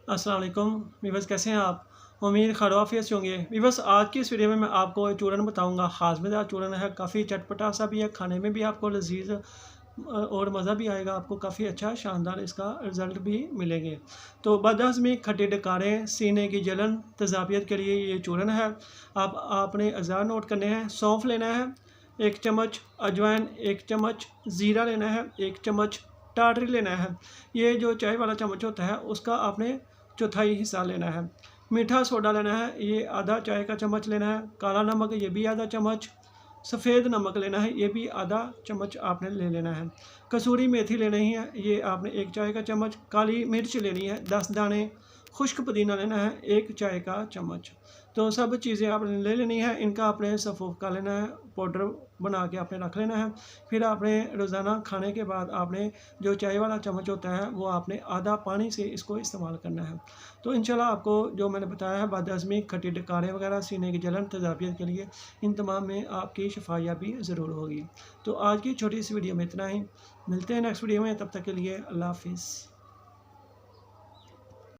अस्सलाम वालेकुम वीवर्स, कैसे हैं आप? उम्मीद खैरियत से होंगे। वीवर्स, आज की इस वीडियो में मैं आपको एक चूरन बताऊंगा। हाज़मेदार चूरन है, काफ़ी चटपटा सा भी है, खाने में भी आपको लजीज और मज़ा भी आएगा। आपको काफ़ी अच्छा शानदार इसका रिज़ल्ट भी मिलेंगे। तो बदहज़मी, खट्टे डकारें, सीने की जलन, तेज़ाबियत के लिए ये चूरन है। आपने अज़ार नोट करने हैं। सौंफ लेना है 1 चम्मच, अजवाइन 1 चम्मच, ज़ीरा लेना है 1 चम्मच, टाटरी लेना है। ये जो चाय वाला चम्मच होता है उसका आपने चौथाई हिस्सा लेना है। मीठा सोडा लेना है, ये आधा चाय का चम्मच लेना है। काला नमक, ये भी आधा चम्मच। सफ़ेद नमक लेना है, ये भी आधा चम्मच आपने ले लेना है। कसूरी मेथी लेनी है, ये आपने 1 चाय का चम्मच। काली मिर्च लेनी है 10 दाने। खुश्क पुदीना लेना है 1 चाय का चम्मच। तो सब चीज़ें आपने ले लेनी है। इनका आपने सफ़ूफ का लेना है, पाउडर बना के आपने रख लेना है। फिर आपने रोज़ाना खाने के बाद आपने जो चाय वाला चम्मच होता है वो आपने आधा पानी से इसको इस्तेमाल करना है। तो इंशाल्लाह आपको जो मैंने बताया है, बदहज़मी, खट्टी डकारें वगैरह, सीने की जलन, तेज़ाबियत के लिए इन तमाम में आपकी शफ़ायाबी ज़रूर होगी। तो आज की छोटी सी वीडियो में इतना ही। मिलते हैं नेक्स्ट वीडियो में, तब तक के लिए अल्लाह हाफ़िज़।